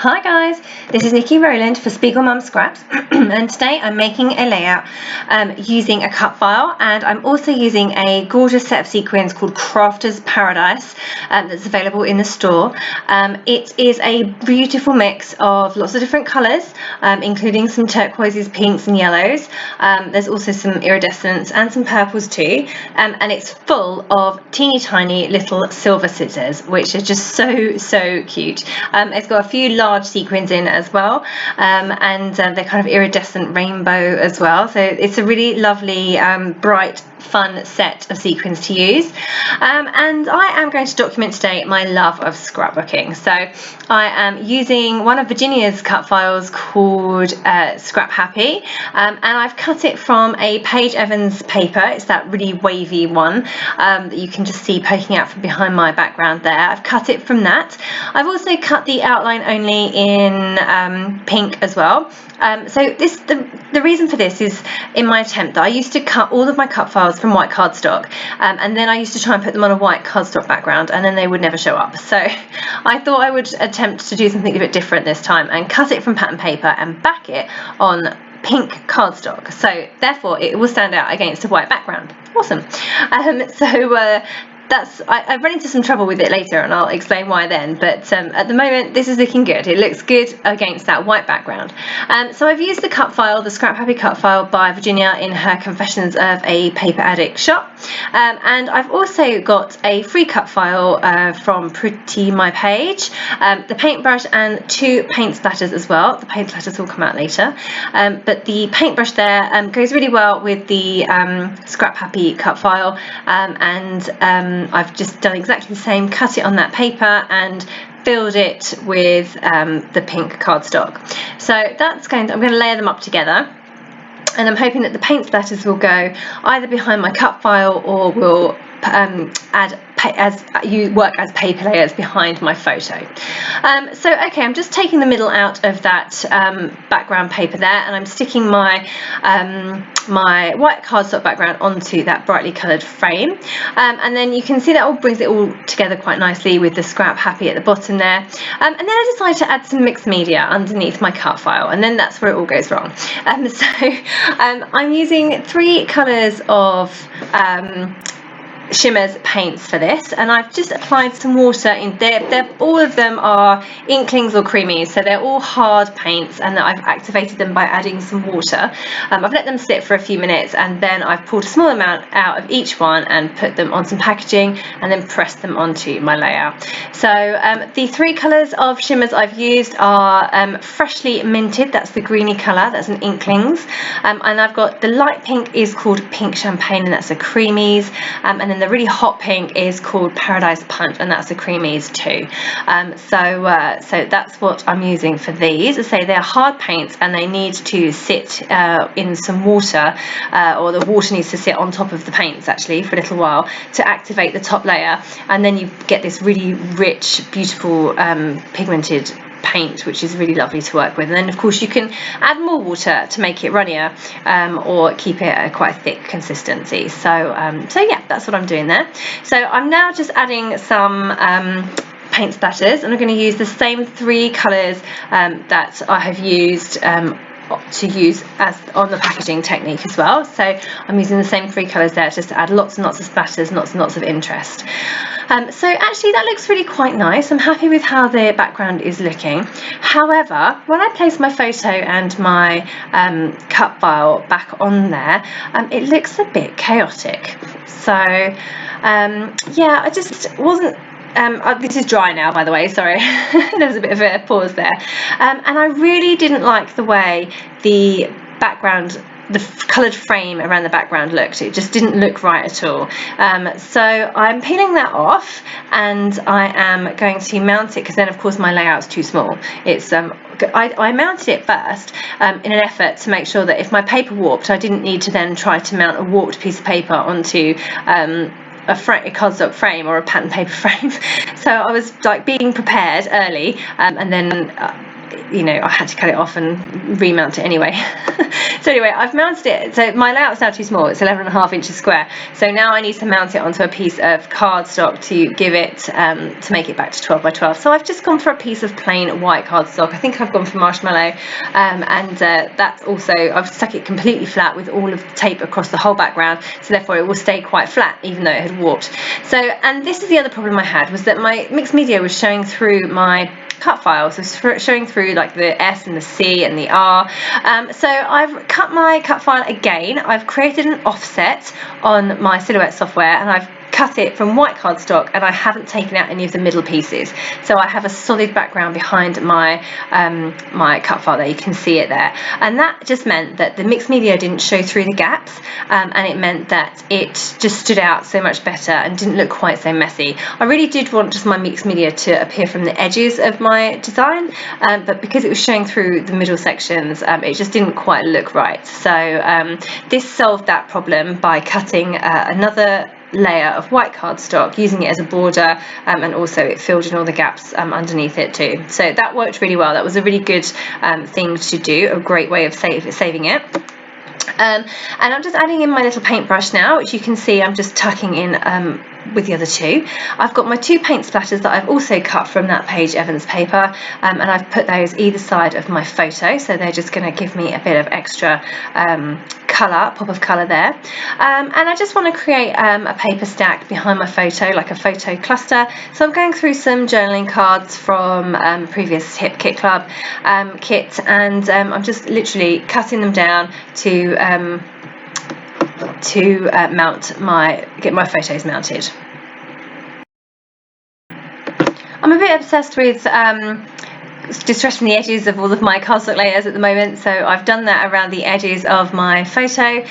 Hi guys, this is Nikki Rowland for Spiegel Mom Scraps and today I'm making a layout using a cut file, and I'm also using a gorgeous set of sequins called Crafter's Paradise that's available in the store. It is a beautiful mix of lots of different colours, including some turquoises, pinks and yellows. There's also some iridescents and some purples too, and it's full of teeny tiny little silver scissors, which are just so cute. It's got a few large sequins in as well, and they're kind of iridescent rainbow as well, so it's a really lovely bright fun set of sequins to use. And I am going to document today my love of scrapbooking. So I am using one of Virginia's cut files called Scrap Happy, and I've cut it from a Paige Evans paper. It's that really wavy one that you can just see poking out from behind my background there. I've cut it from that. I've also cut the outline only in pink as well. So the reason for this is in my attempt that I used to cut all of my cut files from white cardstock, and then I used to try and put them on a white cardstock background, and then they would never show up. So I thought I would attempt to do something a bit different this time and cut it from pattern paper and back it on pink cardstock, so therefore it will stand out against a white background. Awesome. I've run into some trouble with it later and I'll explain why then, but at the moment this is looking good. It looks good against that white background. So I've used the cut file, the Scrap Happy cut file by Virginia in her Confessions of a Paper Addict shop, and I've also got a free cut file from Pretty My Page, the paintbrush and two paint splatters as well. The paint splatters will come out later, but the paintbrush there goes really well with the Scrap Happy cut file, and I've just done exactly the same, cut it on that paper and filled it with the pink cardstock. So I'm going to layer them up together, and I'm hoping that the paint splatters will go either behind my cut file or will work as paper layers behind my photo. Okay, I'm just taking the middle out of that background paper there, and I'm sticking my my white cardstock background onto that brightly coloured frame, and then you can see that all brings it all together quite nicely with the Scrap Happy at the bottom there, and then I decided to add some mixed media underneath my cut file, and then that's where it all goes wrong. I'm using three colours of Shimmerz paints for this, and I've just applied some water in there. All of them are Inklingz or Creameez, so they're all hard paints, and I've activated them by adding some water. I've let them sit for a few minutes, and then I've pulled a small amount out of each one and put them on some packaging and then pressed them onto my layout. So the three colours of Shimmerz I've used are Freshly Minted, that's the greeny colour, that's an Inklingz, and I've got the light pink is called Pink Champagne, and that's a Creameez, and then the really hot pink is called Paradise Punch, and that's a Creameez too. So that's what I'm using for these. I say they're hard paints and they need to sit in some water, or the water needs to sit on top of the paints actually for a little while to activate the top layer, and then you get this really rich, beautiful pigmented paint, which is really lovely to work with. And then of course you can add more water to make it runnier, or keep it at quite a thick consistency. So yeah, that's what I'm doing there. So I'm now just adding some paint splatters, and I'm going to use the same three colours that I have used to use as on the packaging technique as well. So I'm using the same three colours there just to add lots and lots of splatters, lots and lots of interest. So actually that looks really quite nice. I'm happy with how the background is looking. However, when I place my photo and my cut file back on there, it looks a bit chaotic. So yeah, I just wasn't this is dry now, by the way, sorry. There was a bit of a pause there, and I really didn't like the way the background, the coloured frame around the background looked. It just didn't look right at all. So I'm peeling that off, and I am going to mount it, because then of course my layout's too small. It's I mounted it first in an effort to make sure that if my paper warped, I didn't need to then try to mount a warped piece of paper onto a cardstock frame or a pattern paper frame. So I was like being prepared early, and then you know, I had to cut it off and remount it anyway. So anyway, I've mounted it. So my layout's now too small. It's 11.5 inches square. So now I need to mount it onto a piece of cardstock to give it, to make it back to 12 by 12. So I've just gone for a piece of plain white cardstock. I think I've gone for marshmallow, and that's also, I've stuck it completely flat with all of the tape across the whole background. So therefore it will stay quite flat, even though it had warped. So, and this is the other problem I had, was that my mixed media was showing through my cut files, so showing through like the S and the C and the R. So I've cut my cut file again. I've created an offset on my Silhouette software, and I've cut it from white cardstock, and I haven't taken out any of the middle pieces, so I have a solid background behind my my cut file there. You can see it there, and that just meant that the mixed media didn't show through the gaps, and it meant that it just stood out so much better and didn't look quite so messy. I really did want just my mixed media to appear from the edges of my design, but because it was showing through the middle sections, it just didn't quite look right. So this solved that problem by cutting another layer of white cardstock, using it as a border, and also it filled in all the gaps underneath it too. So that worked really well. That was a really good thing to do, a great way of saving it. And I'm just adding in my little paintbrush now, which you can see I'm just tucking in with the other two. I've got my two paint splatters that I've also cut from that Paige Evans paper, and I've put those either side of my photo, so they're just going to give me a bit of extra colour, pop of colour there. And I just want to create a paper stack behind my photo, like a photo cluster. So I'm going through some journaling cards from previous Hip Kit Club kit, and I'm just literally cutting them down to get my photos mounted. I'm a bit obsessed with distressing the edges of all of my cardstock layers at the moment, so I've done that around the edges of my photo, the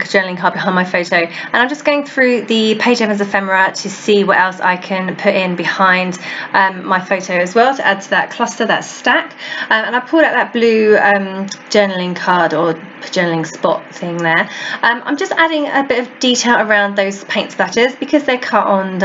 journaling card behind my photo, and I'm just going through the Paige Evans ephemera to see what else I can put in behind my photo as well, to add to that cluster, that stack. And I pulled out that blue journaling card or journaling spot thing there. I'm just adding a bit of detail around those paint splatters because they're cut on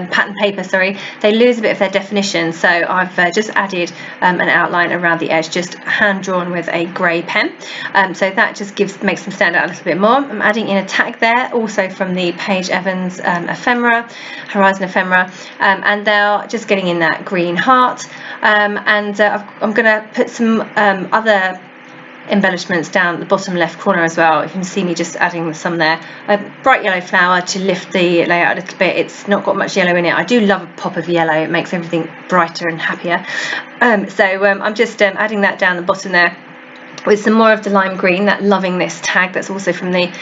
pattern paper. Sorry, they lose a bit of their definition, so I've just added an outline around the edge, just hand drawn with a grey pen. So that just makes them stand out a little bit more. I'm adding in a tag there, also from the Paige Evans Horizon ephemera, and they're just getting in that green heart. I'm going to put some other embellishments down the bottom left corner as well. You can see me just adding some there. A bright yellow flower to lift the layout a little bit. It's not got much yellow in it. I do love a pop of yellow. It makes everything brighter and happier. I'm just adding that down the bottom there with some more of the lime green, that Loving This tag that's also from the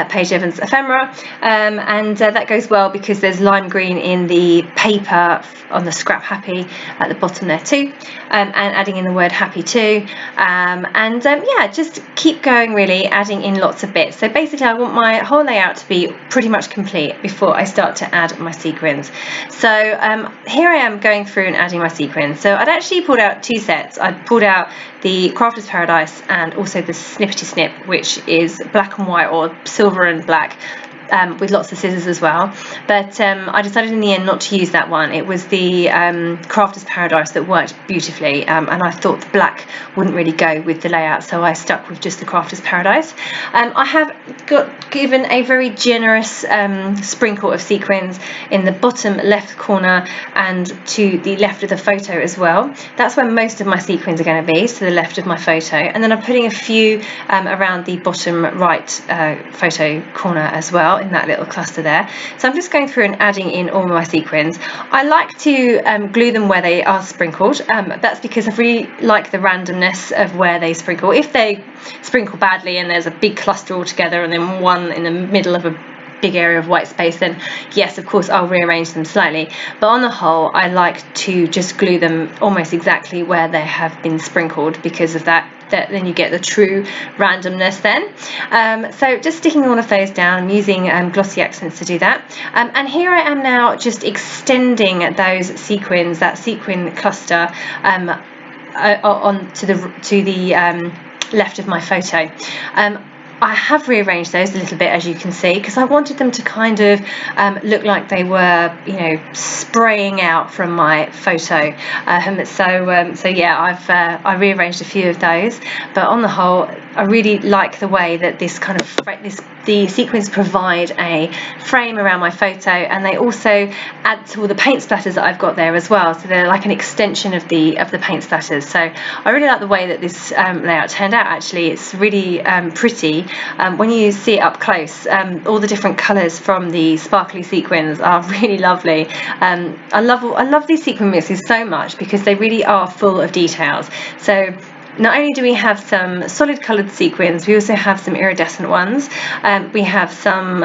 Paige Evans ephemera, and that goes well because there's lime green in the paper on the scrap Happy at the bottom there too, and adding in the word happy too, yeah, just keep going really, adding in lots of bits. So basically I want my whole layout to be pretty much complete before I start to add my sequins. So here I am going through and adding my sequins. So I'd actually pulled out two sets. I pulled out the Crafter's Paradise and also the Snippety Snip, which is black and white or silver and black, with lots of scissors as well, but I decided in the end not to use that one. It was the Crafter's Paradise that worked beautifully, and I thought the black wouldn't really go with the layout, so I stuck with just the Crafter's Paradise. I have given a very generous sprinkle of sequins in the bottom left corner and to the left of the photo as well. That's where most of my sequins are going to be, to the left of my photo, and then I'm putting a few around the bottom right photo corner as well, in that little cluster there. So I'm just going through and adding in all my sequins. I like to glue them where they are sprinkled. That's because I really like the randomness of where they sprinkle. If they sprinkle badly and there's a big cluster all together and then one in the middle of a big area of white space, then yes, of course I'll rearrange them slightly, but on the whole I like to just glue them almost exactly where they have been sprinkled, because of that then you get the true randomness then. So just sticking all of those down, I'm using glossy accents to do that, and here I am now just extending those sequins, that sequin cluster, on to the left of my photo. I have rearranged those a little bit, as you can see, because I wanted them to kind of look like they were, you know, spraying out from my photo. So yeah, I rearranged a few of those, but on the whole, I really like the way that this kind of the sequins provide a frame around my photo, and they also add to all the paint splatters that I've got there as well. So they're like an extension of the paint splatters. So I really like the way that this layout turned out. Actually, it's really pretty. When you see it up close, all the different colours from the sparkly sequins are really lovely. I love these sequin mixes so much because they really are full of details. So not only do we have some solid coloured sequins, we also have some iridescent ones. We have some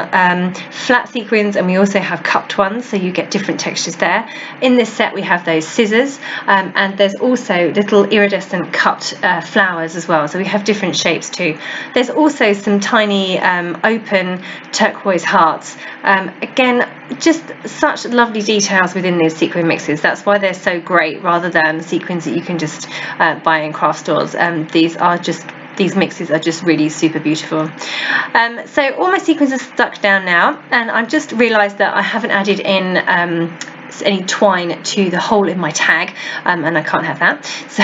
flat sequins, and we also have cupped ones, so you get different textures there. In this set we have those scissors, and there's also little iridescent cupped flowers as well, so we have different shapes too. There's also some tiny open turquoise hearts. Again, just such lovely details within these sequin mixes. That's why they're so great, rather than sequins that you can just buy in craft stores. These mixes are just really super beautiful. So all my sequins are stuck down now, and I've just realised that I haven't added in any twine to the hole in my tag, and I can't have that, so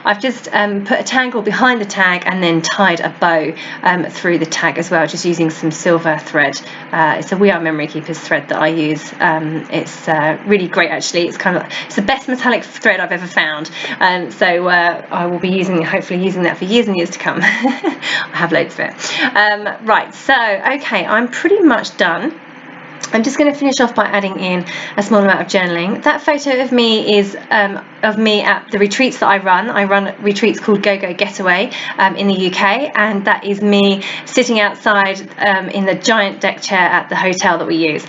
I've just put a tangle behind the tag and then tied a bow through the tag as well, just using some silver thread. It's a We Are Memory Keepers thread that I use. It's really great, actually. It's the best metallic thread I've ever found, so I will be hopefully using that for years and years to come. I have loads of it. Right, so okay, I'm pretty much done. I'm just going to finish off by adding in a small amount of journaling. That photo of me is of me at the retreats that I run. I run retreats called Go Go Getaway in the UK, and that is me sitting outside in the giant deck chair at the hotel that we use.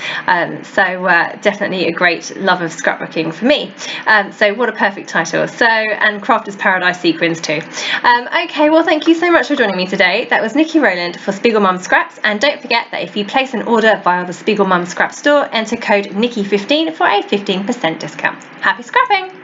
So definitely a great love of scrapbooking for me. So what a perfect title. So, and Crafters Paradise sequins too. Okay, well, thank you so much for joining me today. That was Nikki Rowland for Spiegel Mom Scraps, and don't forget that if you place an order via the Spiegel Mom Scrap store, enter code Nikki15 for a 15% discount. Happy scrapping!